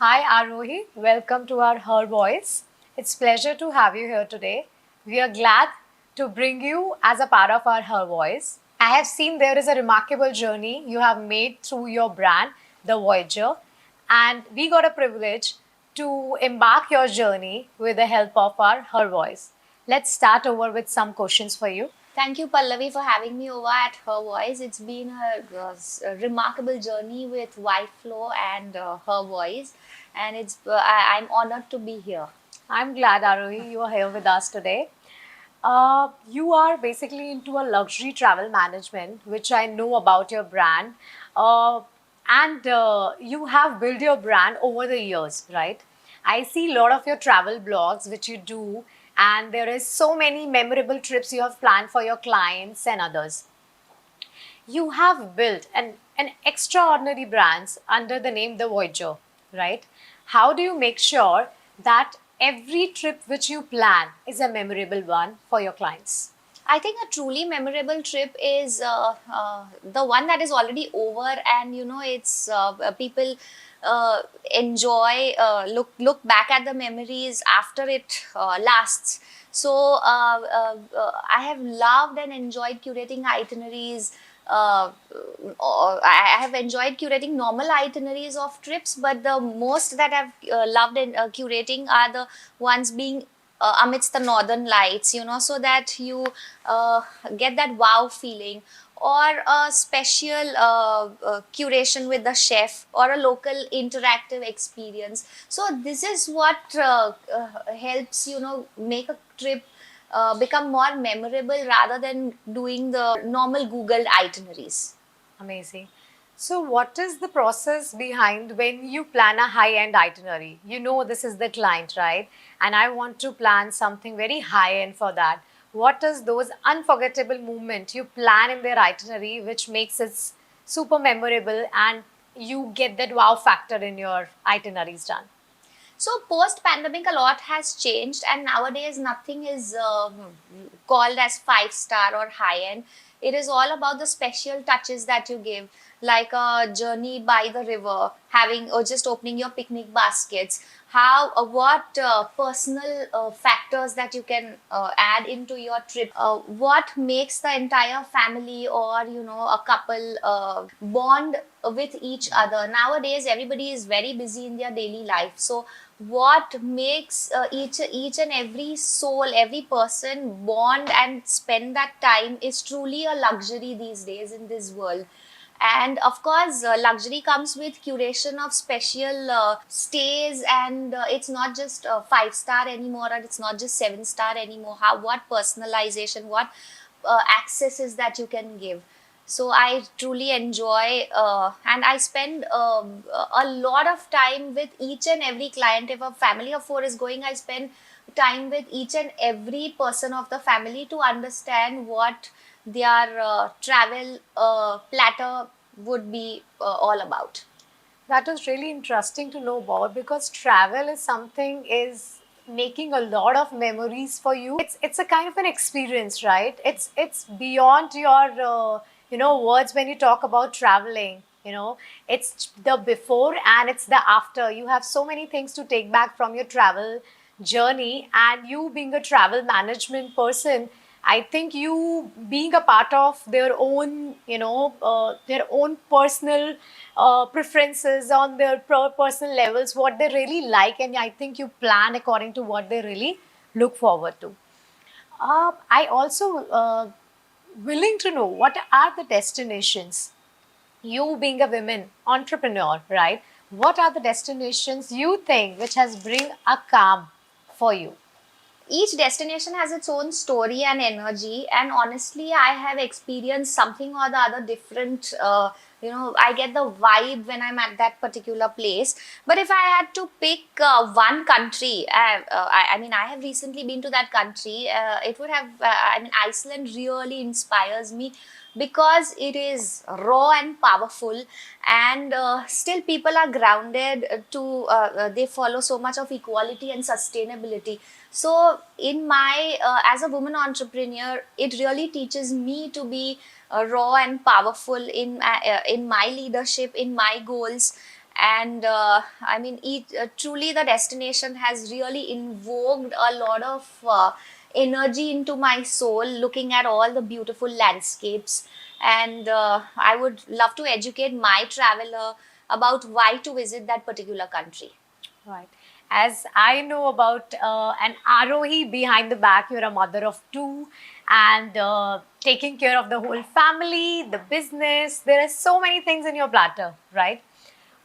Hi Arohi, welcome to our Her Voice. It's pleasure to have you here today. We are glad to bring you as a part of our Her Voice. I have seen there is a remarkable journey you have made through your brand, The Voyager, and we got a privilege to embark your journey with the help of our Her Voice. Let's start over with some questions for you. Thank you, Pallavi, for having me over at Her Voice. It's been a remarkable journey with Wife Flow and Her Voice, and I'm honored to be here. I'm glad, Arohi, you are here with us today. You are basically into a luxury travel management, which I know about your brand. And you have built your brand over the years, right? I see a lot of your travel blogs, which you do, and there is so many memorable trips you have planned for your clients and others. You have built an extraordinary brands under the name The Voyager, right? How do you make sure that every trip which you plan is a memorable one for your clients? I think a truly memorable trip is the one that is already over, and it's people enjoy look back at the memories after it lasts. So I have loved and enjoyed curating itineraries. I have enjoyed curating normal itineraries of trips, but the most that I've loved and curating are the ones being amidst the northern lights, so that you uh, get that wow feeling, or a special curation with the chef, or a local interactive experience. So this is what helps make a trip become more memorable rather than doing the normal Googled itineraries. Amazing. So, what is the process behind when you plan a high end itinerary? You know, this is the client, right? And I want to plan something very high end for that. What is those unforgettable moments you plan in their itinerary which makes it super memorable and you get that wow factor in your itineraries done? So post pandemic, a lot has changed, and nowadays nothing is called as 5 star or high end. It is all about the special touches that you give, like a journey by the river, having or just opening your picnic baskets. How what personal factors that you can add into your trip. What makes the entire family, or a couple bond with each other. Nowadays, everybody is very busy in their daily life. So what makes each and every soul, every person bond and spend that time is truly a luxury these days in this world. And of course, luxury comes with curation of special stays, and it's not just 5 star anymore, or it's not just 7 star anymore. How what personalization, what accesses that you can give. So I truly enjoy, and I spend a lot of time with each and every client. If a family of 4 is going, I spend time with each and every person of the family to understand what their travel platter would be all about. That was really interesting to know about because travel is something is making a lot of memories for you. It's a kind of an experience, right? It's beyond your words when you talk about traveling. It's the before and it's the after. You have so many things to take back from your travel journey, and you being a travel management person, I think you being a part of their own, their own personal preferences on their personal levels, what they really like, and I think you plan according to what they really look forward to. I also willing to know what are the destinations. You being a women entrepreneur, right? What are the destinations you think which has bring a calm for you? Each destination has its own story and energy, and honestly I have experienced something or the other different. I get the vibe when I'm at that particular place. But if I had to pick one country, I mean, I have recently been to that country. It would have I mean, Iceland really inspires me because it is raw and powerful, and still people are grounded they follow so much of equality and sustainability. So in my as a woman entrepreneur, it really teaches me to be raw and powerful in my leadership, in my goals. And I mean, truly the destination has really invoked a lot of energy into my soul, looking at all the beautiful landscapes. And I would love to educate my traveler about why to visit that particular country. Right. As I know about an Arohi behind the back, you're a mother of two and taking care of the whole family, the business. There are so many things in your platter, right?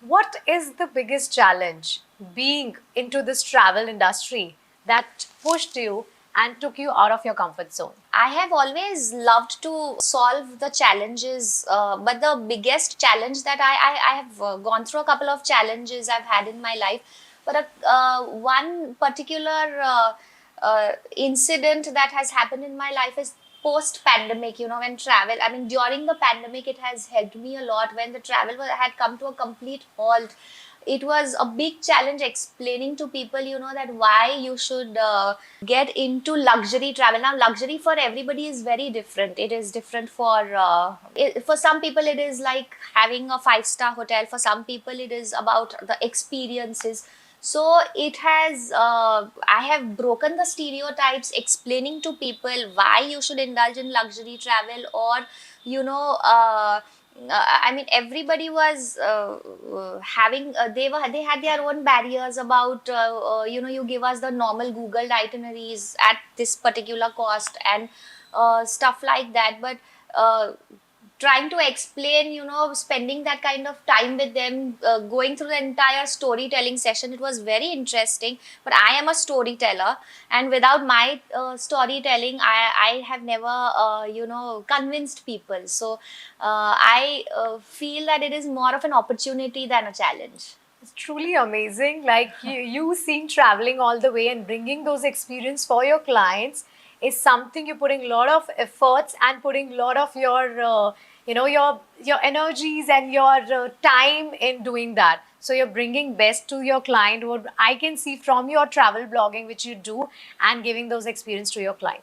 What is the biggest challenge being into this travel industry that pushed you and took you out of your comfort zone? I have always loved to solve the challenges, but the biggest challenge that I have gone through a couple of challenges I've had in my life, but one particular incident that has happened in my life is post pandemic. You know, when travel, I mean, during the pandemic, it has helped me a lot. When the travel had come to a complete halt, it was a big challenge explaining to people, you know, that why you should get into luxury travel. Now luxury for everybody is very different. It is different for some people it is like having a 5-star hotel. For some people it is about the experiences. So it has I have broken the stereotypes, explaining to people why you should indulge in luxury travel. Or you know, I mean, everybody was having they had their own barriers about you know, you give us the normal Googled itineraries at this particular cost and stuff like that. But trying to explain, you know, spending that kind of time with them, going through the entire storytelling session, it was very interesting. But I am a storyteller, and without my storytelling, I have never you know, convinced people. So I feel that it is more of an opportunity than a challenge. It's truly amazing. Like you seeing traveling all the way and bringing those experience for your clients is something you're putting a lot of efforts and putting a lot of your, your energies and your time in doing that. So you're bringing best to your client. What I can see from your travel blogging, which you do, and giving those experience to your client.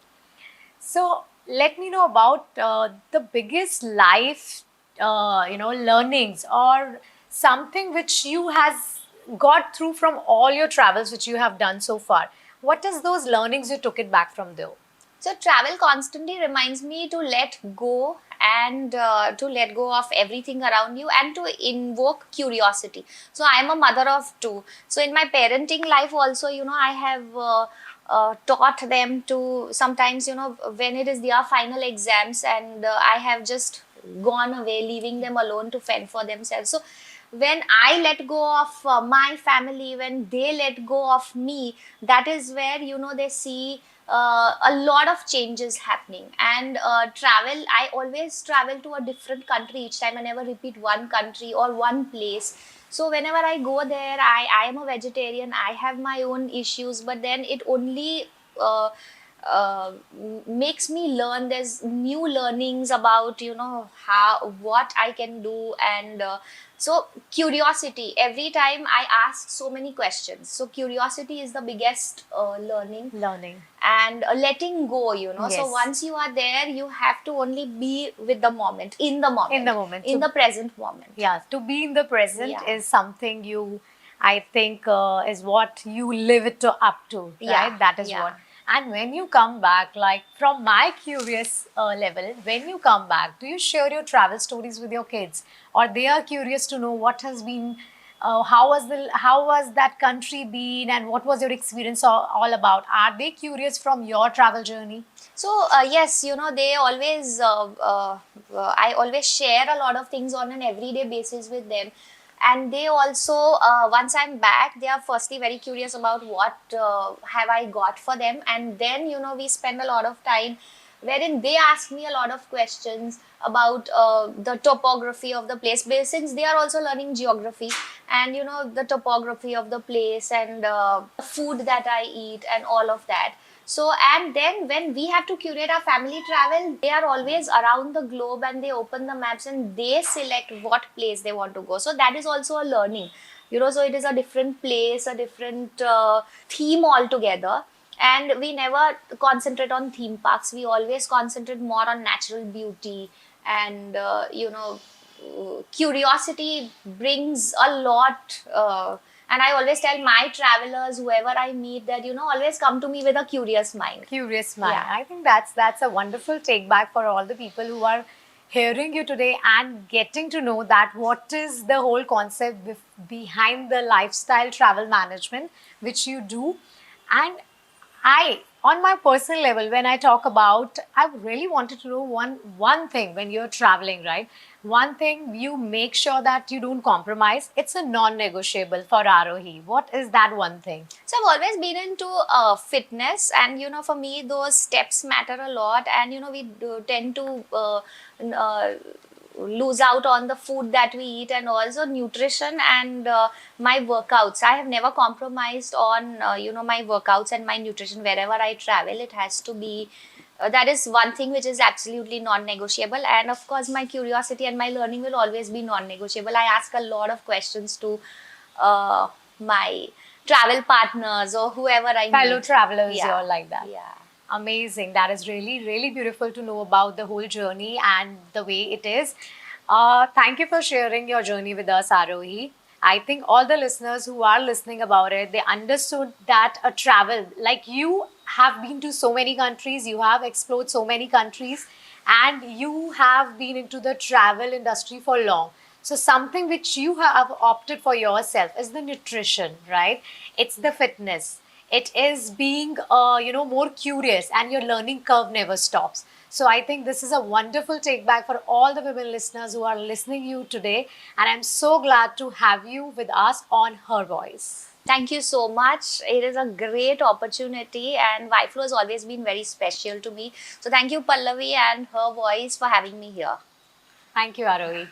So let me know about the biggest life, learnings or something which you has got through from all your travels which you have done so far. What is those learnings you took it back from there? So travel constantly reminds me to let go, and to let go of everything around you, and to invoke curiosity. So I am a mother of two. So in my parenting life also, you know, I have taught them to sometimes, you know, when it is their final exams, and I have just gone away, leaving them alone to fend for themselves. So when I let go of my family, when they let go of me, that is where, you know, they see a lot of changes happening. And travel, I always travel to a different country each time. I never repeat one country or one place. So whenever I go there, I am a vegetarian. I have my own issues, but then it only makes me learn. There's new learnings about, you know, how, what I can do. And so curiosity, every time I ask so many questions. So curiosity is the biggest learning. Learning. And letting go, you know. So Yes. once you are there, you have to only be with the moment, in the moment, In the moment. in So, the present moment. yeah, to be in the present Yeah. is something you, I think, is what you live it to up to, right? Yeah, That is yeah. what. And when you come back, like from my curious level, when you come back, do you share your travel stories with your kids, or they are curious to know what has been, how was that country been, and what was your experience all about? Are they curious from your travel journey? So yes, you know, they always I always share a lot of things on an everyday basis with them. And they also, once I'm back, they are firstly very curious about what have I got for them. And then, you know, we spend a lot of time wherein they ask me a lot of questions about the topography of the place, since they are also learning geography. And, you know, the topography of the place, and the food that I eat, and all of that. So, and then when we have to curate our family travel, they are always around the globe, and they open the maps and they select what place they want to go. So that is also a learning, you know. So it is a different place, a different theme altogether. And we never concentrate on theme parks. We always concentrate more on natural beauty, and you know, curiosity brings a lot. And I always tell my travelers, whoever I meet, that always come to me with a curious mind. Curious mind. Yeah. I think that's a wonderful take back for all the people who are hearing you today and getting to know that what is the whole concept behind the lifestyle travel management which you do. And on my personal level, when I talk about, I really wanted to know one thing when you're traveling, right? One thing you make sure that you don't compromise. It's a non-negotiable for Arohi. What is that one thing? So I've always been into fitness, and for me those steps matter a lot. And we do tend to lose out on the food that we eat, and also nutrition and my workouts. I have never compromised on my workouts and my nutrition wherever I travel. It has to be. That is one thing which is absolutely non-negotiable, and of course my curiosity and my learning will always be non-negotiable. I ask a lot of questions to my travel partners or whoever I Fellow meet. travelers, Yeah. you're like that. Yeah. Amazing. That is really, really beautiful to know about the whole journey and the way it is. Thank you for sharing your journey with us, Arohi. I think all the listeners who are listening about it, they understood that a travel, like you have been to so many countries, you have explored so many countries, and you have been into the travel industry for long. So something which you have opted for yourself is the nutrition, right? It's the fitness. It is being more curious, and your learning curve never stops. So I think this is a wonderful take back for all the women listeners who are listening you today, and I'm so glad to have you with us on Her Voice. Thank you so much. It is a great opportunity, and Wi-Flow has always been very special to me. So thank you, Pallavi and Her Voice, for having me here. Thank you, Arohi.